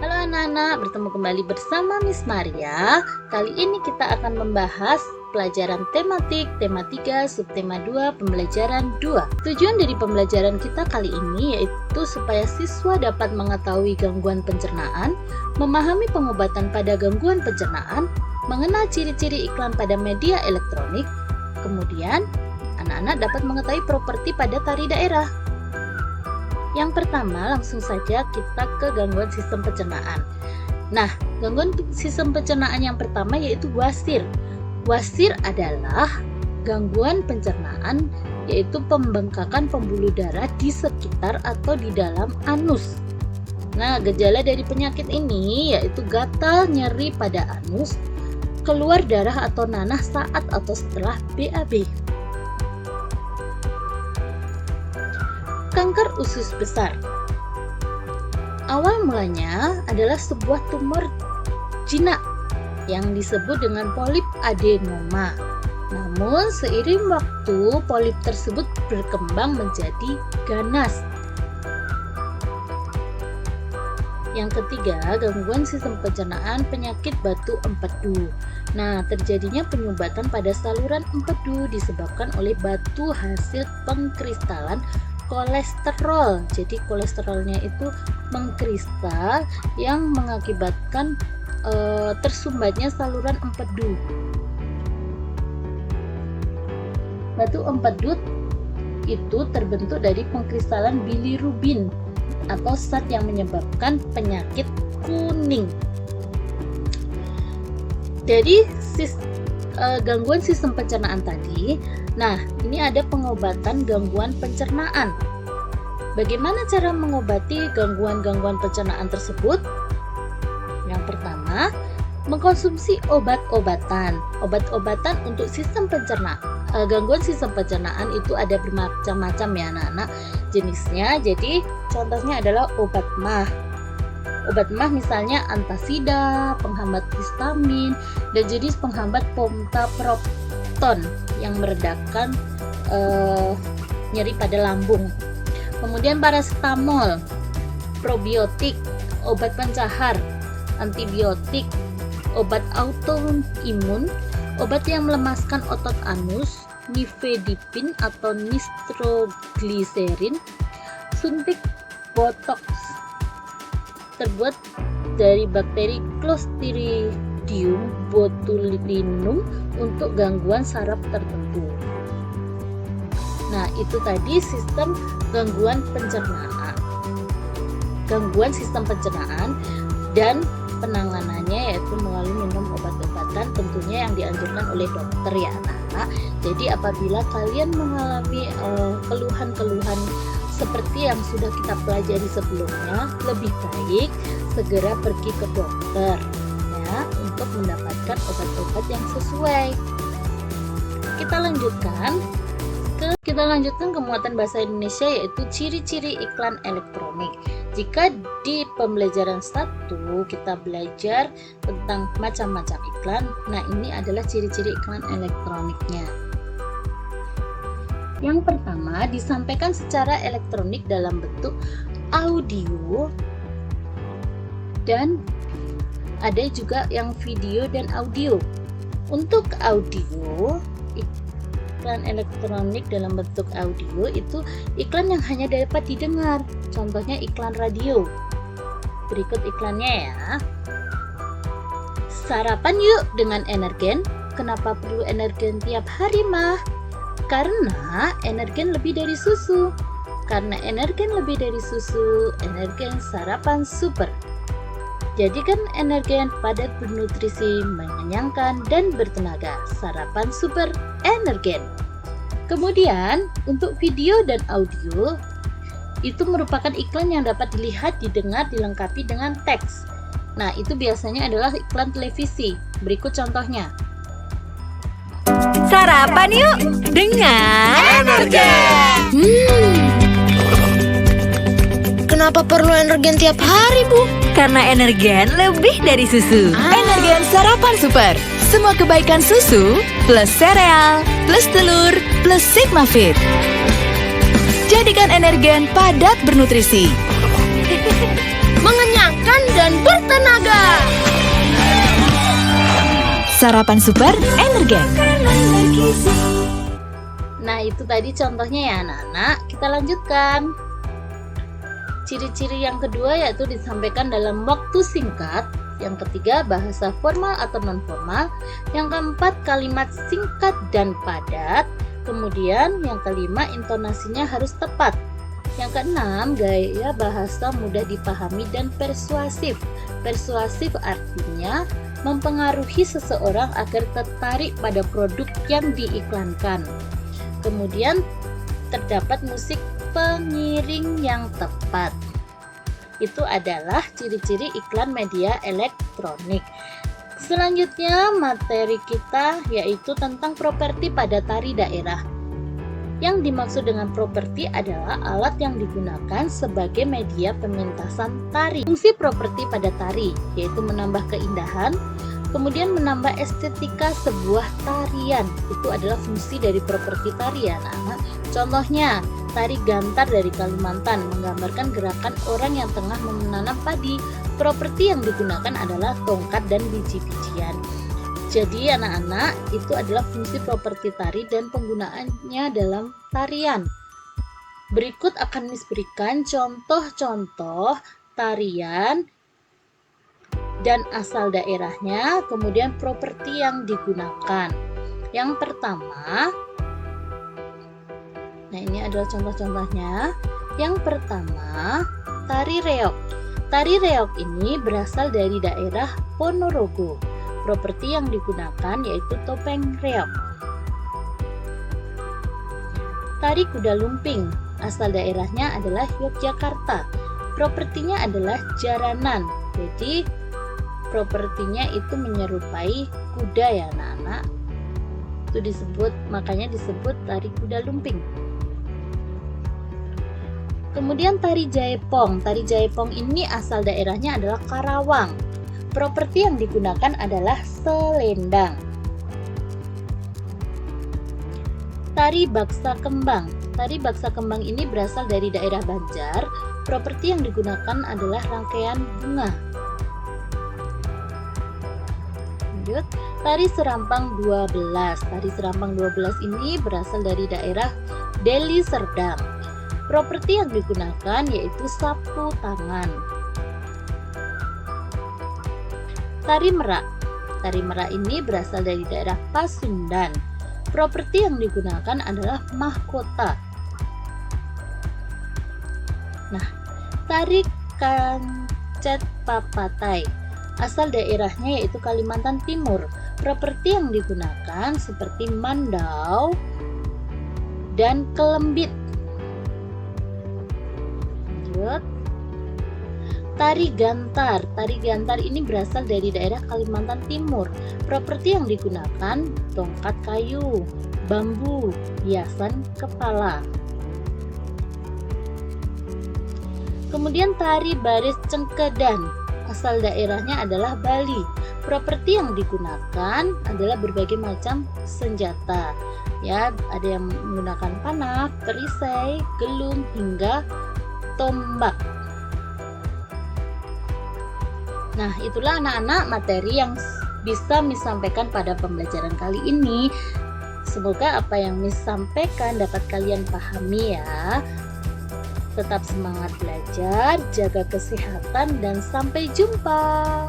Halo anak-anak, bertemu kembali bersama Miss Maria. Kali ini kita akan membahas pelajaran tematik, tema 3, subtema 2, pembelajaran 2. Tujuan dari pembelajaran kita kali ini yaitu supaya siswa dapat mengetahui gangguan pencernaan, memahami pengobatan pada gangguan pencernaan, mengenal ciri-ciri iklan pada media elektronik, kemudian anak-anak dapat mengetahui properti pada tari daerah. Yang pertama, langsung saja kita ke gangguan sistem pencernaan. Nah, gangguan sistem pencernaan yang pertama yaitu wasir. Wasir adalah gangguan pencernaan yaitu pembengkakan pembuluh darah di sekitar atau di dalam anus. Nah, gejala dari penyakit ini yaitu gatal, nyeri pada anus, keluar darah atau nanah saat atau setelah BAB. Kanker usus besar. Awal mulanya adalah sebuah tumor jinak yang disebut dengan polip adenoma. Namun seiring waktu polip tersebut berkembang menjadi ganas. Yang ketiga, gangguan sistem pencernaan penyakit batu empedu. Nah, terjadinya penyumbatan pada saluran empedu disebabkan oleh batu hasil pengkristalan kolesterol. Jadi kolesterolnya itu mengkristal yang mengakibatkan tersumbatnya saluran empedu. Batu empedu itu terbentuk dari pengkristalan bilirubin atau zat yang menyebabkan penyakit kuning. Jadi gangguan sistem pencernaan tadi. Nah, ini ada pengobatan gangguan pencernaan. Bagaimana cara mengobati gangguan-gangguan pencernaan tersebut? Yang pertama, mengkonsumsi obat-obatan. Obat-obatan untuk sistem pencernaan. Gangguan sistem pencernaan itu ada bermacam-macam ya anak-anak jenisnya. Jadi, contohnya adalah obat MAH. Obat MAH misalnya antasida, penghambat histamin, dan jenis penghambat pentaproton yang meredakan nyeri pada lambung. Kemudian paracetamol, probiotik, obat pencahar, antibiotik, obat autoimun, obat yang melemaskan otot anus, nifedipin atau nitrogliserin, suntik botox terbuat dari bakteri Clostridium botulinum untuk gangguan saraf tertentu. Nah, itu tadi sistem gangguan pencernaan. Gangguan sistem pencernaan dan penanganannya yaitu melalui minum obat-obatan tentunya yang dianjurkan oleh dokter ya anak-anak. Jadi apabila kalian mengalami keluhan-keluhan seperti yang sudah kita pelajari sebelumnya, lebih baik segera pergi ke dokter ya untuk mendapatkan obat-obat yang sesuai. Kita lanjutkan ke muatan bahasa Indonesia yaitu ciri-ciri iklan elektronik. Jika di pembelajaran 1 kita belajar tentang macam-macam iklan, nah ini adalah ciri-ciri iklan elektroniknya. Yang pertama, disampaikan secara elektronik dalam bentuk audio dan ada juga yang video dan audio. Untuk audio, iklan elektronik dalam bentuk audio itu iklan yang hanya dapat didengar. Contohnya iklan radio. Berikut iklannya ya. Sarapan yuk dengan Energen. Kenapa perlu Energen tiap hari, Mah? Karena Energen lebih dari susu. Karena Energen lebih dari susu, Energen sarapan super. Jadikan Energen padat bernutrisi, mengenyangkan, dan bertenaga. Sarapan super Energen. Kemudian, untuk video dan audio, itu merupakan iklan yang dapat dilihat, didengar, dilengkapi dengan teks. Nah, itu biasanya adalah iklan televisi. Berikut contohnya. Sarapan yuk dengan Energen. Kenapa perlu Energen tiap hari, Bu? Karena Energen lebih dari susu. Energen sarapan super. Semua kebaikan susu plus sereal plus telur plus Sigma Fit. Jadikan Energen padat bernutrisi. Mengenyangkan menyegarkan dan bertenaga. Sarapan super energen. Nah, itu tadi contohnya ya anak-anak. Kita lanjutkan. Ciri-ciri yang kedua yaitu disampaikan dalam waktu singkat. Yang ketiga, bahasa formal atau non-formal. Yang keempat, kalimat singkat dan padat. Kemudian yang kelima, intonasinya harus tepat. Yang keenam, gaya bahasa mudah dipahami dan persuasif. Persuasif artinya mempengaruhi seseorang agar tertarik pada produk yang diiklankan. Kemudian terdapat musik pengiring yang tepat. Itu adalah ciri-ciri iklan media elektronik. Selanjutnya materi kita yaitu tentang properti pada tari daerah. Yang dimaksud dengan properti adalah alat yang digunakan sebagai media pementasan tari. Fungsi properti pada tari yaitu menambah keindahan, kemudian menambah estetika sebuah tarian. Itu adalah fungsi dari properti tari ya anak-anak. Contohnya, tari gantar dari Kalimantan menggambarkan gerakan orang yang tengah menanam padi. Properti yang digunakan adalah tongkat dan biji-bijian. Jadi anak-anak, itu adalah fungsi properti tari dan penggunaannya dalam tarian. Berikut akan Miss berikan contoh-contoh tarian dan asal daerahnya, kemudian properti yang digunakan. Yang pertama, nah ini adalah contoh-contohnya. Yang pertama, tari reog. Tari reog ini berasal dari daerah Ponorogo. Properti yang digunakan yaitu topeng reog. Tari kuda lumping, asal daerahnya adalah Yogyakarta. Propertinya adalah jaranan. Jadi propertinya itu menyerupai kuda ya anak-anak. Itu disebut, makanya disebut tari kuda lumping. Kemudian tari jaipong. Tari jaipong ini asal daerahnya adalah Karawang. Properti yang digunakan adalah selendang. Tari baksa kembang. Tari baksa kembang ini berasal dari daerah Banjar. Properti yang digunakan adalah rangkaian bunga. Lanjut, tari serampang 12. Tari serampang 12 ini berasal dari daerah Deli Serdang. Properti yang digunakan yaitu sapu tangan. Tari merak. Tari merak ini berasal dari daerah Pasundan. Properti yang digunakan adalah mahkota. Nah, tari kancet papatai. Asal daerahnya yaitu Kalimantan Timur. Properti yang digunakan seperti mandau dan kelembit. Lanjut. Tari gantar. Tari gantar ini berasal dari daerah Kalimantan Timur. Properti yang digunakan tongkat kayu, bambu, hiasan kepala. Kemudian tari baris cengkedan. Asal daerahnya adalah Bali. Properti yang digunakan adalah berbagai macam senjata. Ya, ada yang menggunakan panah, perisai, gelung hingga tombak. Nah, itulah anak-anak materi yang bisa Miss sampaikan pada pembelajaran kali ini. Semoga apa yang Miss sampaikan dapat kalian pahami ya. Tetap semangat belajar, jaga kesehatan, dan sampai jumpa.